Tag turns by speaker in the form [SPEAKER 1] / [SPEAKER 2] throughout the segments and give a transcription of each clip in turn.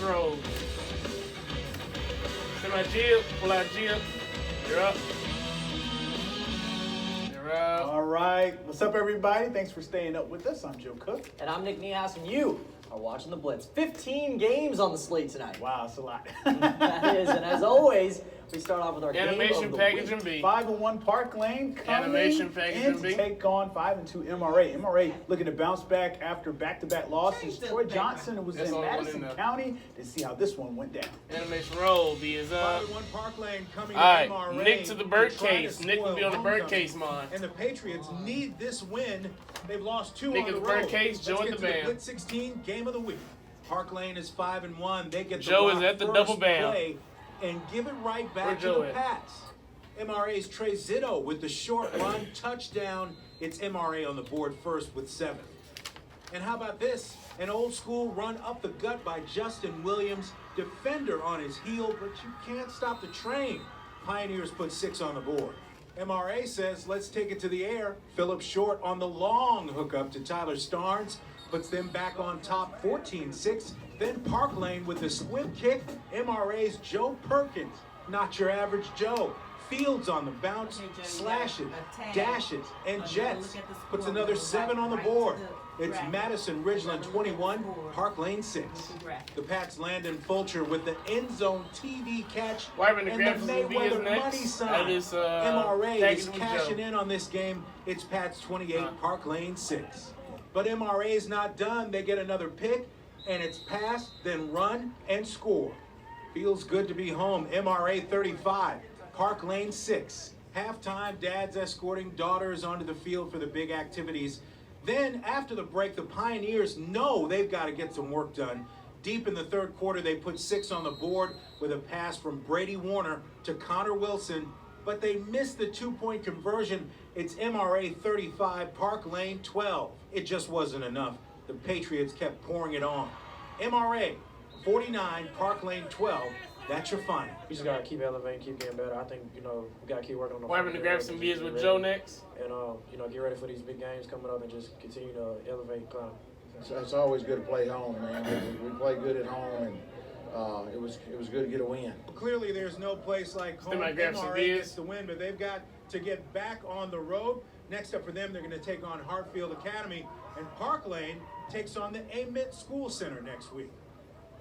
[SPEAKER 1] Roll. Semi-jib, pull out jib. You're up. You're up.
[SPEAKER 2] All right. What's up, everybody? Thanks for staying up with us. I'm Joe Cook.
[SPEAKER 3] And I'm Nick Niehaus, and you are watching The Blitz. 15 games on the slate tonight.
[SPEAKER 2] Wow, that's a lot.
[SPEAKER 3] That is, and as always, we start off with our
[SPEAKER 1] Animation
[SPEAKER 3] game of the
[SPEAKER 1] package
[SPEAKER 3] week.
[SPEAKER 1] and B.
[SPEAKER 2] 5-1 PARKLANE coming
[SPEAKER 1] Animation package
[SPEAKER 2] in
[SPEAKER 1] and
[SPEAKER 2] to
[SPEAKER 1] B.
[SPEAKER 2] take on 5-2 MRA. MRA looking to bounce back after back-to-back losses. Troy Johnson was
[SPEAKER 1] That's
[SPEAKER 2] in
[SPEAKER 1] all I want
[SPEAKER 2] Madison
[SPEAKER 1] to know.
[SPEAKER 2] County to see how this one went down.
[SPEAKER 1] Animation roll. B is up.
[SPEAKER 4] 5-1 PARKLANE coming
[SPEAKER 1] All right,
[SPEAKER 4] to MRA.
[SPEAKER 1] Nick to the bird
[SPEAKER 4] to try to
[SPEAKER 1] case. Nick will be on the
[SPEAKER 4] spoil
[SPEAKER 1] bird case, man.
[SPEAKER 4] And the Patriots need this win. They've lost 2
[SPEAKER 1] Nick
[SPEAKER 4] on
[SPEAKER 1] is
[SPEAKER 4] the
[SPEAKER 1] the
[SPEAKER 4] road.
[SPEAKER 1] bird case, Joe
[SPEAKER 4] Let's
[SPEAKER 1] at
[SPEAKER 4] get
[SPEAKER 1] the
[SPEAKER 4] to
[SPEAKER 1] band.
[SPEAKER 4] Blitz 16 game of the week. PARKLANE is 5-1. They get the
[SPEAKER 1] Joe is
[SPEAKER 4] rock
[SPEAKER 1] at the
[SPEAKER 4] first
[SPEAKER 1] double band.
[SPEAKER 4] play and give it right
[SPEAKER 1] Where
[SPEAKER 4] back to
[SPEAKER 1] Joe
[SPEAKER 4] the
[SPEAKER 1] at?
[SPEAKER 4] Pats. MRA's Trey Zitto with the short run touchdown. It's MRA on the board first with 7. And how about this? An old school run up the gut by Justin Williams. Defender on his heel, but you can't stop the train. Pioneers put 6 on the board. MRA says, let's take it to the air. Philip Short on the long hookup to Tyler Starnes. Puts them back on top 14-6. Then PARKLANE with the squib kick. MRA's Joe Perkins. Not your average Joe. Fields on the bounce, slashes, dashes, and jets. Puts another 7 on the board. It's Madison Ridgeland 21, PARKLANE 6. The Pats Landon Fulcher with the end zone TV catch
[SPEAKER 1] Wyvern
[SPEAKER 4] and
[SPEAKER 1] McGrath
[SPEAKER 4] the
[SPEAKER 1] is next.
[SPEAKER 4] Mayweather money sign.
[SPEAKER 1] That is,
[SPEAKER 4] MRA is
[SPEAKER 1] package with
[SPEAKER 4] cashing
[SPEAKER 1] Joe.
[SPEAKER 4] in on this game. It's Pats 28, PARKLANE 6. But MRA is not done. They get another pick, and it's pass, then run, and score. Feels good to be home. MRA 35, PARKLANE 6. Halftime, dads escorting daughters onto the field for the big activities. Then, after the break, the Pioneers know they've got to get some work done. Deep in the third quarter, they put 6 on the board with a pass from Brady Warner to Connor Wilson, but they missed the 2-point conversion. It's MRA 35, PARKLANE 12. It just wasn't enough. The Patriots kept pouring it on. MRA 49, PARKLANE 12. That's your final.
[SPEAKER 5] We just gotta keep elevating, keep getting better. I think we gotta keep working on the.
[SPEAKER 1] Wyvern to grab some beers with Joe next.
[SPEAKER 5] And get ready for these big games coming up and just continue to elevate and climb.
[SPEAKER 6] It's always good to play home, man. We play good at home, and it was good to get a win.
[SPEAKER 4] Clearly, there's no place like home.
[SPEAKER 1] might grab some
[SPEAKER 4] MRA
[SPEAKER 1] beers.
[SPEAKER 4] gets the win, but they've got to get back on the road. Next up for them, they're going to take on Hartfield Academy, and PARKLANE takes on the Amit School Center next week.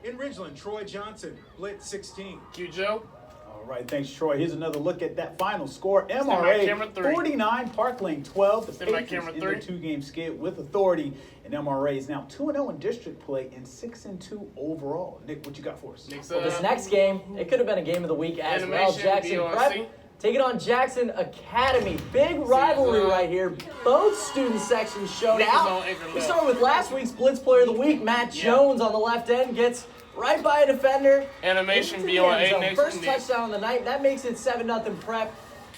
[SPEAKER 4] In Ridgeland, Troy Johnson, Blitz 16.
[SPEAKER 1] Q Joe.
[SPEAKER 2] All right, thanks, Troy. Here's another look at that final score.
[SPEAKER 1] by
[SPEAKER 2] MRA
[SPEAKER 1] camera 3.
[SPEAKER 2] 49, PARKLANE 12. The
[SPEAKER 1] Stand by
[SPEAKER 2] Patriots
[SPEAKER 1] camera
[SPEAKER 2] in
[SPEAKER 1] 3.
[SPEAKER 2] the 2-game skid with authority, and MRA is now 2-0 in district play and 6-2 overall. Nick, what you got for us?
[SPEAKER 1] Nick's
[SPEAKER 3] Well, this next game, it could have been a game of the week as well.
[SPEAKER 1] Animation,
[SPEAKER 3] Jackson
[SPEAKER 1] BOC.
[SPEAKER 3] Prep taking on Jackson Academy. Big rivalry right here. Both student sections showed
[SPEAKER 1] Nick is on
[SPEAKER 3] out.
[SPEAKER 1] anchor
[SPEAKER 3] We
[SPEAKER 1] left.
[SPEAKER 3] start with last week's Blitz Player of the Week. Matt
[SPEAKER 1] Yeah.
[SPEAKER 3] Jones on the left end gets right by a defender.
[SPEAKER 1] Animation
[SPEAKER 3] into
[SPEAKER 1] be
[SPEAKER 3] the
[SPEAKER 1] on
[SPEAKER 3] end
[SPEAKER 1] A
[SPEAKER 3] zone.
[SPEAKER 1] next
[SPEAKER 3] First
[SPEAKER 1] to Nick.
[SPEAKER 3] touchdown of the night. That makes it 7-0 Prep.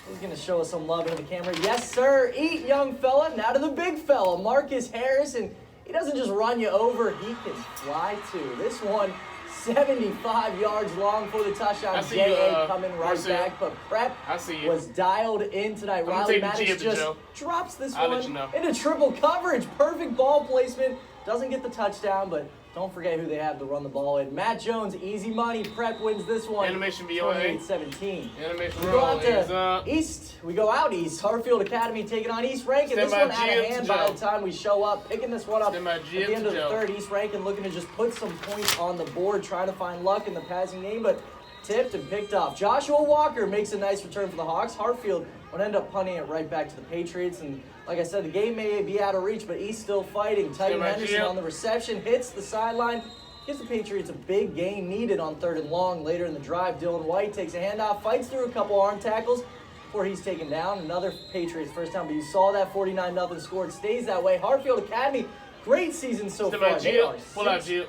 [SPEAKER 3] He's going to show us some love into the camera. Yes, sir. Eat, young fella. Now to the big fella, Marcus Harris. And he doesn't just run you over. He can fly, too. This one, 75 yards long for the touchdown.
[SPEAKER 1] I see
[SPEAKER 3] J.A.
[SPEAKER 1] you,
[SPEAKER 3] coming right
[SPEAKER 1] Marcel.
[SPEAKER 3] back. But Prep
[SPEAKER 1] I see you.
[SPEAKER 3] was dialed in tonight.
[SPEAKER 1] gonna
[SPEAKER 3] Riley
[SPEAKER 1] take the
[SPEAKER 3] Maddox
[SPEAKER 1] jib to
[SPEAKER 3] just
[SPEAKER 1] Joe.
[SPEAKER 3] drops this
[SPEAKER 1] I'll
[SPEAKER 3] one
[SPEAKER 1] let you know.
[SPEAKER 3] into triple coverage. Perfect ball placement. Doesn't get the touchdown, but don't forget who they have to run the ball in. Matt Jones, easy money. Prep wins this one.
[SPEAKER 1] Animation be on A.
[SPEAKER 3] 28-17.
[SPEAKER 1] Animation
[SPEAKER 3] We go
[SPEAKER 1] roll
[SPEAKER 3] out
[SPEAKER 1] is
[SPEAKER 3] to
[SPEAKER 1] up.
[SPEAKER 3] East. We go out East. Hartfield Academy taking on East Rankin.
[SPEAKER 1] Stand
[SPEAKER 3] This
[SPEAKER 1] by
[SPEAKER 3] one out
[SPEAKER 1] Jib
[SPEAKER 3] of
[SPEAKER 1] to
[SPEAKER 3] hand by
[SPEAKER 1] Joe.
[SPEAKER 3] the time we show up. Picking this one up
[SPEAKER 1] Stand by
[SPEAKER 3] at
[SPEAKER 1] Jib
[SPEAKER 3] the end
[SPEAKER 1] to
[SPEAKER 3] of the
[SPEAKER 1] Joe.
[SPEAKER 3] third. East Rankin looking to just put some points on the board, trying to find luck in the passing game, but tipped and picked off. Joshua Walker makes a nice return for the Hawks. Hartfield would end up punting it right back to the Patriots. And like I said, the game may be out of reach, but East still fighting. Titan
[SPEAKER 1] by
[SPEAKER 3] Henderson
[SPEAKER 1] Jib.
[SPEAKER 3] on the reception, hits the sideline. Gives the Patriots a big gain needed on 3rd and long. Later in the drive, Dylan White takes a handoff, fights through a couple arm tackles before he's taken down. Another Patriots first down, but you saw that 49-0 score. It stays that way. Hartfield Academy, great season so
[SPEAKER 1] Stand by
[SPEAKER 3] far. They
[SPEAKER 1] Jib.
[SPEAKER 3] are
[SPEAKER 1] Pull out
[SPEAKER 3] 6-1.
[SPEAKER 1] Jib.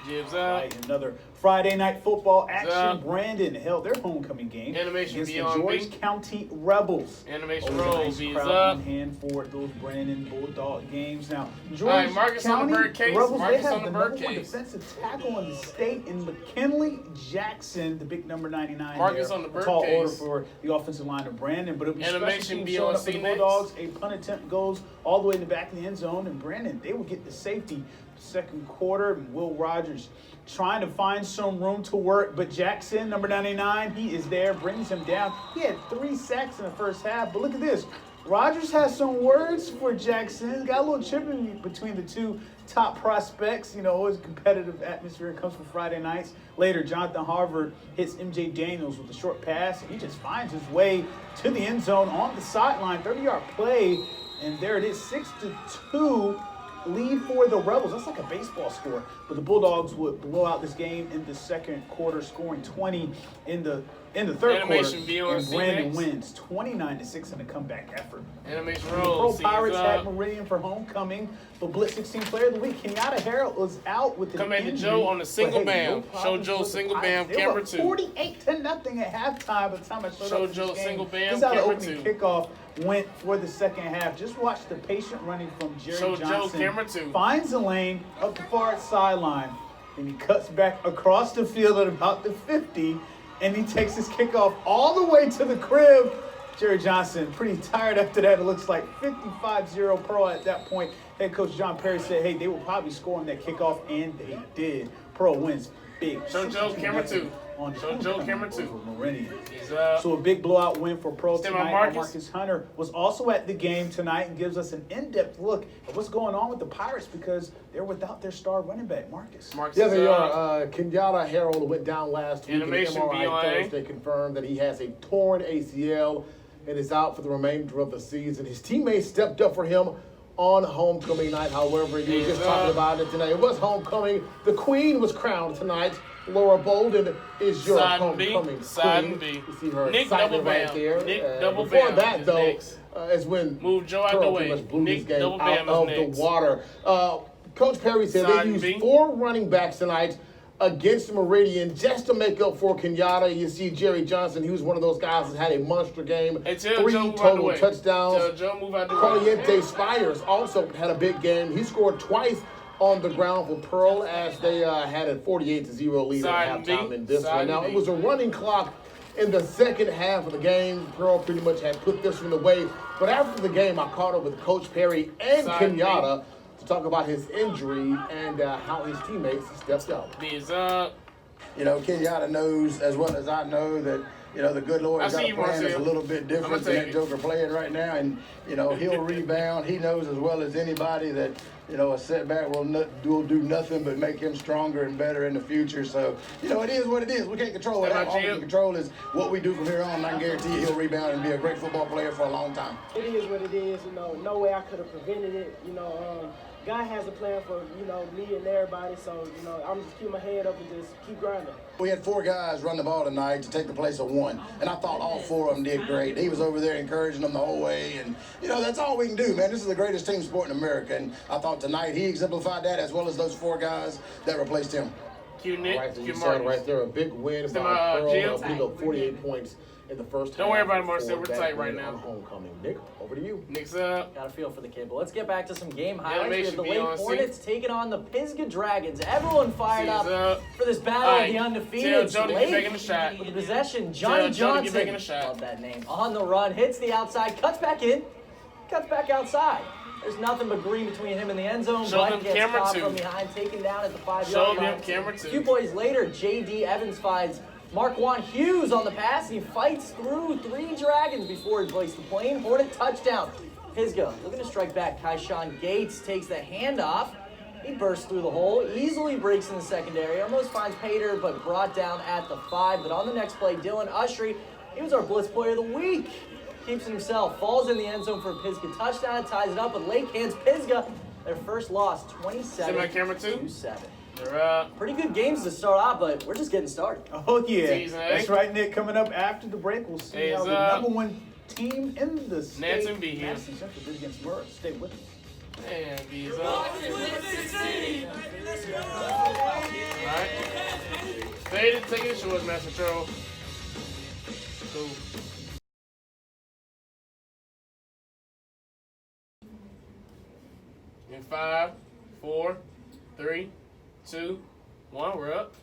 [SPEAKER 1] Jib's up.
[SPEAKER 2] Right, another Friday night football action.
[SPEAKER 1] up?
[SPEAKER 2] Brandon held their homecoming game
[SPEAKER 1] Animation
[SPEAKER 2] against the
[SPEAKER 1] beyond
[SPEAKER 2] George
[SPEAKER 1] B.
[SPEAKER 2] County Rebels.
[SPEAKER 1] Animation
[SPEAKER 2] Always a
[SPEAKER 1] roll
[SPEAKER 2] nice
[SPEAKER 1] B is
[SPEAKER 2] crowd
[SPEAKER 1] up.
[SPEAKER 2] in hand for those Brandon Bulldog games. Now, George
[SPEAKER 1] right, Marcus on
[SPEAKER 2] County
[SPEAKER 1] the bird case.
[SPEAKER 2] Rebels,
[SPEAKER 1] Marcus
[SPEAKER 2] they have
[SPEAKER 1] on the
[SPEAKER 2] the
[SPEAKER 1] bird
[SPEAKER 2] number one
[SPEAKER 1] case.
[SPEAKER 2] defensive tackle in the state in McKinley Jackson, the big number 99
[SPEAKER 1] Marcus
[SPEAKER 2] there.
[SPEAKER 1] on the
[SPEAKER 2] A
[SPEAKER 1] bird
[SPEAKER 2] tall order
[SPEAKER 1] case.
[SPEAKER 2] for the offensive line of Brandon, but it'll be
[SPEAKER 1] Animation
[SPEAKER 2] special teams
[SPEAKER 1] B
[SPEAKER 2] showing
[SPEAKER 1] on
[SPEAKER 2] up for
[SPEAKER 1] C
[SPEAKER 2] the
[SPEAKER 1] next.
[SPEAKER 2] Bulldogs. A punt attempt goes all the way in the back of the end zone, and Brandon, they will get the safety second quarter. Will Rogers trying to find some room to work, but Jackson, number 99, he is there, brings him down. He had 3 sacks in the first half, but look at this. Rogers has some words for Jackson. Got a little chip in between the two top prospects. You know, always a competitive atmosphere comes from Friday nights. Later, Jonathan Harvard hits MJ Daniels with a short pass, and he just finds his way to the end zone on the sideline. 30-yard play, and there it is, 6-2 lead for the Rebels. That's like a baseball score. But the Bulldogs would blow out this game in the second quarter, scoring 20 in the third
[SPEAKER 1] Animation
[SPEAKER 2] quarter. And Brandon
[SPEAKER 1] next.
[SPEAKER 2] wins 29-6 in a comeback effort.
[SPEAKER 1] Animation
[SPEAKER 2] Pro
[SPEAKER 1] roll.
[SPEAKER 2] Pirates had Meridian for homecoming. The Blitz 16 Player of the Week, Kenyatta Harrell was out with an
[SPEAKER 1] Come
[SPEAKER 2] injury.
[SPEAKER 1] at Joe on the single
[SPEAKER 2] But, hey,
[SPEAKER 1] bam.
[SPEAKER 2] no
[SPEAKER 1] Show
[SPEAKER 2] problems
[SPEAKER 1] Joe
[SPEAKER 2] for the
[SPEAKER 1] single
[SPEAKER 2] Pirates.
[SPEAKER 1] bam,
[SPEAKER 2] They were
[SPEAKER 1] camera 2.
[SPEAKER 2] 48-0 at halftime by the time I showed
[SPEAKER 1] Show
[SPEAKER 2] up for
[SPEAKER 1] Joe
[SPEAKER 2] this game.
[SPEAKER 1] single bam,
[SPEAKER 2] This is how the
[SPEAKER 1] camera
[SPEAKER 2] opening
[SPEAKER 1] 2.
[SPEAKER 2] kickoff went for the second half. Just watch the patient running from Jerry
[SPEAKER 1] Show Joe
[SPEAKER 2] Johnson.
[SPEAKER 1] camera 2.
[SPEAKER 2] Finds a lane up the far sideline, and he cuts back across the field at about the 50, and he takes his kickoff all the way to the crib. Jerry Johnson, pretty tired after that. It looks like 55-0 Pearl at that point. Head coach John Perry said, hey, they will probably score on that kickoff, and they did. Pearl wins big.
[SPEAKER 1] Show Joe camera 2.
[SPEAKER 2] On
[SPEAKER 1] Show Joe camera 2.
[SPEAKER 2] over Meridian.
[SPEAKER 1] He's up.
[SPEAKER 2] So a big blowout win for Pearl
[SPEAKER 1] Stand by
[SPEAKER 2] tonight.
[SPEAKER 1] Marcus.
[SPEAKER 2] Marcus Hunter was also at the game tonight and gives us an in-depth look at what's going on with the Pirates because they're without their star running back, Marcus.
[SPEAKER 1] Marcus
[SPEAKER 7] Yeah,
[SPEAKER 1] is
[SPEAKER 7] they
[SPEAKER 1] up.
[SPEAKER 7] are. Kenyatta Harrell went down last week.
[SPEAKER 1] Animation
[SPEAKER 7] and MRI
[SPEAKER 1] BOA.
[SPEAKER 7] Thursday confirmed that he has a torn ACL and is out for the remainder of the season. His teammates stepped up for him on homecoming night. However, you were just talking about it tonight. It was homecoming. The queen was crowned tonight. Laura Bolden is your
[SPEAKER 1] Side and B.
[SPEAKER 7] homecoming
[SPEAKER 1] Side
[SPEAKER 7] queen.
[SPEAKER 1] and B.
[SPEAKER 7] You see her
[SPEAKER 1] Nick
[SPEAKER 7] excitement
[SPEAKER 1] double
[SPEAKER 7] right
[SPEAKER 1] bam.
[SPEAKER 7] there.
[SPEAKER 1] Nick double
[SPEAKER 7] before
[SPEAKER 1] bam
[SPEAKER 7] that,
[SPEAKER 1] is
[SPEAKER 7] though,
[SPEAKER 1] next.
[SPEAKER 7] is when
[SPEAKER 1] Move Joe out
[SPEAKER 7] Pearl
[SPEAKER 1] the
[SPEAKER 7] pretty
[SPEAKER 1] way.
[SPEAKER 7] much blew
[SPEAKER 1] Nick
[SPEAKER 7] this game
[SPEAKER 1] double
[SPEAKER 7] out
[SPEAKER 1] bam is
[SPEAKER 7] of
[SPEAKER 1] next.
[SPEAKER 7] the water. Coach Perry said
[SPEAKER 1] Side
[SPEAKER 7] they
[SPEAKER 1] and B.
[SPEAKER 7] used 4 running backs tonight against Meridian just to make up for Kenyatta. You see Jerry Johnson, he was one of those guys that had a monster game.
[SPEAKER 1] Hey, tell
[SPEAKER 7] 3
[SPEAKER 1] Joe move out the
[SPEAKER 7] total
[SPEAKER 1] way.
[SPEAKER 7] touchdowns.
[SPEAKER 1] Tell Joe move out the way.
[SPEAKER 7] Caliente Spires also had a big game. He scored twice on the ground for Pearl as they had a 48-0 lead
[SPEAKER 1] Side
[SPEAKER 7] at
[SPEAKER 1] and
[SPEAKER 7] halftime
[SPEAKER 1] B.
[SPEAKER 7] in this
[SPEAKER 1] Side
[SPEAKER 7] one. Now,
[SPEAKER 1] and
[SPEAKER 7] it
[SPEAKER 1] B.
[SPEAKER 7] was a running clock in the second half of the game. Pearl pretty much had put this one away. But after the game, I caught up with Coach Perry and
[SPEAKER 1] Side and B.
[SPEAKER 7] Kenyatta to talk about his injury and how his teammates stepped up.
[SPEAKER 1] B is up.
[SPEAKER 6] You know, Kenyatta knows as well as I know that, you know, the good Lord
[SPEAKER 1] I
[SPEAKER 6] got
[SPEAKER 1] see
[SPEAKER 6] a
[SPEAKER 1] you,
[SPEAKER 6] plan that's a
[SPEAKER 1] Marcel.
[SPEAKER 6] little bit
[SPEAKER 1] I'ma
[SPEAKER 6] different than
[SPEAKER 1] take
[SPEAKER 6] that
[SPEAKER 1] it.
[SPEAKER 6] Joker playing right now. And, you know, he'll rebound. He knows as well as anybody that, you know, a setback will do nothing but make him stronger and better in the future. So, you know, it is what it is. We can't control it.
[SPEAKER 1] Stand by,
[SPEAKER 6] All we
[SPEAKER 1] Jim.
[SPEAKER 6] can control is what we do from here on. And I can guarantee you he'll rebound and be a great football player for a long time.
[SPEAKER 8] It is what it is, you know, no way I could have prevented it, you know, God has a plan for, you know, me and everybody, so, you know, I'm just keep my head up and just keep grinding.
[SPEAKER 6] We had 4 guys run the ball tonight to take the place of 1, and I thought all 4 of them did great. He was over there encouraging them the whole way, and, you know, that's all we can do, man. This is the greatest team sport in America, and I thought tonight he exemplified that as well as those 4 guys that replaced him.
[SPEAKER 1] Q Nick.
[SPEAKER 7] All right, so you
[SPEAKER 1] Q
[SPEAKER 7] said right
[SPEAKER 1] Marcus.
[SPEAKER 7] there, a big win
[SPEAKER 1] Stand
[SPEAKER 7] by
[SPEAKER 1] by,
[SPEAKER 7] Pearl.
[SPEAKER 1] Jim.
[SPEAKER 7] Putting up 48 points in the first half.
[SPEAKER 1] Don't worry about it, Marcel.
[SPEAKER 7] for
[SPEAKER 1] We're
[SPEAKER 7] that
[SPEAKER 1] tight right
[SPEAKER 7] win
[SPEAKER 1] now.
[SPEAKER 7] on homecoming. Nick, over to you.
[SPEAKER 1] Nick's up.
[SPEAKER 3] Got a feel for the kid, but let's get back to some game highlights. We have the
[SPEAKER 1] Animation
[SPEAKER 3] Lake
[SPEAKER 1] BLC.
[SPEAKER 3] Hornets taking on the Pisgah Dragons. Everyone fired
[SPEAKER 1] C's
[SPEAKER 3] up
[SPEAKER 1] up.
[SPEAKER 3] for this battle
[SPEAKER 1] All
[SPEAKER 3] of
[SPEAKER 1] right,
[SPEAKER 3] the
[SPEAKER 1] tell
[SPEAKER 3] undefeated.
[SPEAKER 1] Joe to get back in the shot.
[SPEAKER 3] With the possession, Johnny
[SPEAKER 1] Tell Joe to get back in
[SPEAKER 3] Johnson,
[SPEAKER 1] the shot.
[SPEAKER 3] love that name, on the run, hits the outside, cuts back in, cuts back outside. There's nothing but green between him and the end zone.
[SPEAKER 1] Show
[SPEAKER 3] but
[SPEAKER 1] them
[SPEAKER 3] gets
[SPEAKER 1] camera
[SPEAKER 3] caught
[SPEAKER 1] 2.
[SPEAKER 3] from behind, taken down at the 5-yard
[SPEAKER 1] Show
[SPEAKER 3] line.
[SPEAKER 1] them camera 2.
[SPEAKER 3] A few plays later, J.D. Evans finds Marquand Hughes on the pass, and he fights through 3 Dragons before he breaks the plane. Hornet touchdown. Pisgah looking to strike back. Kyshawn Gates takes the handoff. He bursts through the hole, easily breaks in the secondary, almost finds Pater, but brought down at the 5. But on the next play, Dylan Ushery, he was our Blitz Player of the Week. Keeps it himself, falls in the end zone for a Pisgah touchdown, ties it up with Lake hands Pisgah. Their first loss,
[SPEAKER 1] Send my camera 2.
[SPEAKER 3] 27-7.
[SPEAKER 1] They're up.
[SPEAKER 3] Pretty good games to start off, but we're just getting started.
[SPEAKER 2] Oh, yeah.
[SPEAKER 1] T's, eh?
[SPEAKER 2] That's right, Nick. Coming up after the break, we'll see how
[SPEAKER 1] A's
[SPEAKER 2] the
[SPEAKER 1] up.
[SPEAKER 2] #1 team in the state,
[SPEAKER 1] Nats and B here.
[SPEAKER 2] Madison Central, did against Murrah. Stay with us.
[SPEAKER 1] And B's up. Alright. Faded, take it short, Master Charles. Cool. In 5, 4, 3, 2, 1, we're up.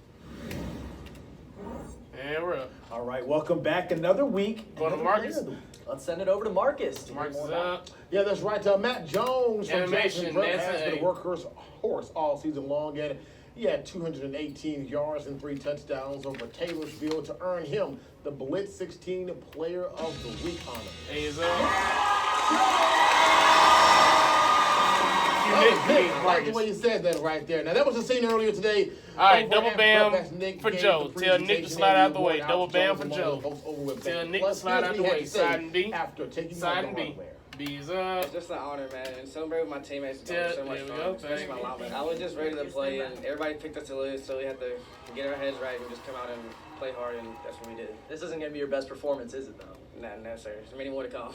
[SPEAKER 1] And we're up.
[SPEAKER 2] All right, welcome back. Another week.
[SPEAKER 1] Go to Marcus.
[SPEAKER 3] Let's send it over to Marcus. to hear
[SPEAKER 1] Marcus
[SPEAKER 3] more
[SPEAKER 1] is
[SPEAKER 3] about
[SPEAKER 1] up.
[SPEAKER 7] Yeah, that's right. Matt Jones from
[SPEAKER 1] Animation,
[SPEAKER 7] Jackson Prep
[SPEAKER 1] that's
[SPEAKER 7] has been
[SPEAKER 1] a-
[SPEAKER 7] a workhorse all season long, and he had 218 yards and 3 touchdowns over Taylorsville to earn him the Blitz 16 Player of the Week honor.
[SPEAKER 1] He is up.
[SPEAKER 7] Oh, Nick, I like the way you said that right there. Now, that was a scene earlier today.
[SPEAKER 1] All right,
[SPEAKER 7] over
[SPEAKER 1] double
[SPEAKER 7] at
[SPEAKER 1] bam
[SPEAKER 7] Prep as Nick
[SPEAKER 1] for
[SPEAKER 7] gave
[SPEAKER 1] Joe.
[SPEAKER 7] the
[SPEAKER 1] Tell Nick to
[SPEAKER 7] presentation
[SPEAKER 1] slide out
[SPEAKER 7] and
[SPEAKER 1] the way.
[SPEAKER 7] award
[SPEAKER 1] Double
[SPEAKER 7] out to
[SPEAKER 1] bam
[SPEAKER 7] Jones
[SPEAKER 1] for
[SPEAKER 7] among
[SPEAKER 1] Joe.
[SPEAKER 7] the folks over with
[SPEAKER 1] Tell
[SPEAKER 7] Vegas.
[SPEAKER 1] Nick to
[SPEAKER 7] Plus,
[SPEAKER 1] slide
[SPEAKER 7] here's
[SPEAKER 1] out
[SPEAKER 7] what
[SPEAKER 1] the
[SPEAKER 7] he had
[SPEAKER 1] way.
[SPEAKER 7] to say
[SPEAKER 1] Side and B.
[SPEAKER 7] After taking
[SPEAKER 1] Side
[SPEAKER 7] on
[SPEAKER 1] and
[SPEAKER 7] the
[SPEAKER 1] B.
[SPEAKER 7] hardware.
[SPEAKER 1] B's up.
[SPEAKER 9] It's just an honor, man, and celebrate with my teammates is
[SPEAKER 1] Yeah,
[SPEAKER 9] so much
[SPEAKER 1] there we
[SPEAKER 9] fun,
[SPEAKER 1] go,
[SPEAKER 9] especially my
[SPEAKER 1] thank you.
[SPEAKER 9] linemen. I was just ready to play, and everybody picked us to lose, so we had to get our heads right and just come out and play hard, and that's what we did.
[SPEAKER 3] This isn't going to be your best performance, is it, though?
[SPEAKER 9] No, sir. There's many more to come.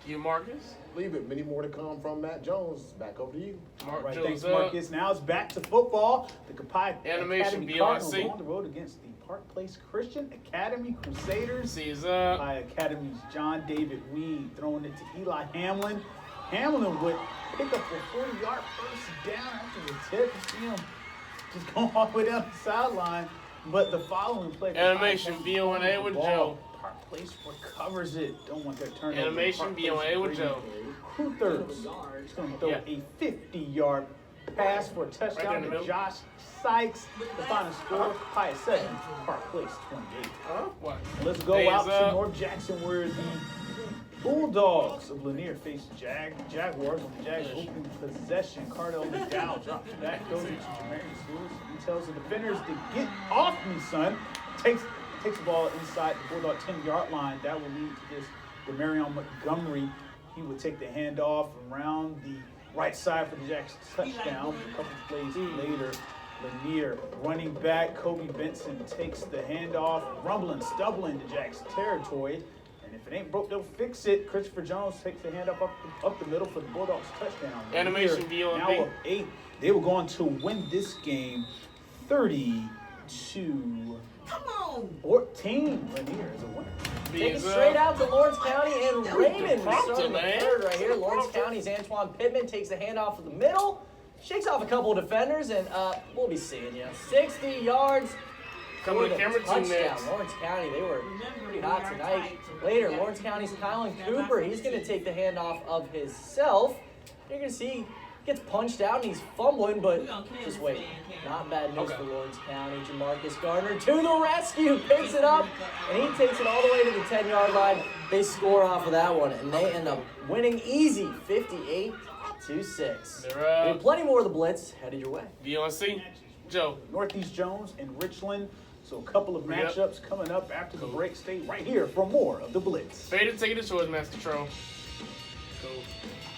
[SPEAKER 1] You, Marcus.
[SPEAKER 7] Leave it. Many more to come from Matt Jones. Back over to you.
[SPEAKER 2] All right,
[SPEAKER 1] Joe's
[SPEAKER 2] thanks,
[SPEAKER 1] up.
[SPEAKER 2] Marcus. Now it's back to football. The Kapai
[SPEAKER 1] Animation,
[SPEAKER 2] Academy
[SPEAKER 1] BLC.
[SPEAKER 2] Cardinals on the road against the Park Place Christian Academy Crusaders.
[SPEAKER 1] C's up.
[SPEAKER 2] By Academy's John David Weed throwing it to Eli Hamlin. Hamlin would pick up a 40-yard first down after the tip. You see him just going all the way down the sideline. But the following play,
[SPEAKER 1] Animation, B-O-N-A with Joe.
[SPEAKER 2] Park Place recovers it. Don't want that turnover.
[SPEAKER 1] Animation,
[SPEAKER 2] Park
[SPEAKER 1] B-O-A
[SPEAKER 2] Place
[SPEAKER 1] with Joe.
[SPEAKER 2] Two-thirds. He's going to throw
[SPEAKER 1] Yeah.
[SPEAKER 2] a 50-yard pass for a touchdown
[SPEAKER 1] Right in the
[SPEAKER 2] to
[SPEAKER 1] middle.
[SPEAKER 2] Josh Sykes. The final score, Pi 7, Park Place 28.
[SPEAKER 1] What?
[SPEAKER 2] Let's go
[SPEAKER 1] Days
[SPEAKER 2] out to
[SPEAKER 1] up.
[SPEAKER 2] North Jackson where the Bulldogs of Lanier face Jaguars with the Jags open possession. Cardell McDowell drops back, goes into Jamarius Lewis. He tells the defenders to get off me, son. Takes the ball inside the Bulldog 10-yard line. That will lead to this Demarion Montgomery. He would take the handoff around the right side for the Jacks touchdown. A couple plays later, Lanier running back. Kobe Benson takes the handoff, rumbling, stumbling to Jacks territory. And if it ain't broke, they'll fix it. Christopher Jones takes the handoff up the middle for the Bulldogs touchdown.
[SPEAKER 1] Animation,
[SPEAKER 2] Lanier
[SPEAKER 1] BOMB.
[SPEAKER 2] now up 8. They were going to win this game 30-14. Lanier is a winner.
[SPEAKER 3] Take it
[SPEAKER 1] B's
[SPEAKER 3] straight
[SPEAKER 1] up.
[SPEAKER 3] out to Lawrence County and Raymond.
[SPEAKER 1] prompter,
[SPEAKER 3] Starting the
[SPEAKER 1] man.
[SPEAKER 3] third right here.
[SPEAKER 1] Good
[SPEAKER 3] Lawrence
[SPEAKER 1] prompter.
[SPEAKER 3] County's Antoine Pittman takes the handoff in the middle, shakes off a couple of defenders, and we'll be seeing you. 60 yards.
[SPEAKER 1] Coming
[SPEAKER 3] for
[SPEAKER 1] to
[SPEAKER 3] the
[SPEAKER 1] camera 2
[SPEAKER 3] touchdown.
[SPEAKER 1] next.
[SPEAKER 3] Lawrence County, they were pretty hot tonight. Later, Lawrence County's Kylan Cooper, he's going to take the handoff of himself. You're going to see he gets punched out and he's fumbling, but just wait. Not bad news for Lawrence County. Jamarcus Gardner to the rescue, picks it up, and he takes it all the way to the 10-yard line. They score off of that one, and they end up winning easy, 58-6.
[SPEAKER 1] They're
[SPEAKER 3] We have
[SPEAKER 1] up.
[SPEAKER 3] plenty more of the Blitz headed your way.
[SPEAKER 1] DLC. Joe.
[SPEAKER 2] Northeast Jones and Richland. So a couple of
[SPEAKER 1] Yep.
[SPEAKER 2] matchups coming up after the break. Stay right here for more of the Blitz.
[SPEAKER 1] Faded, take it to short, Master Control. Cool.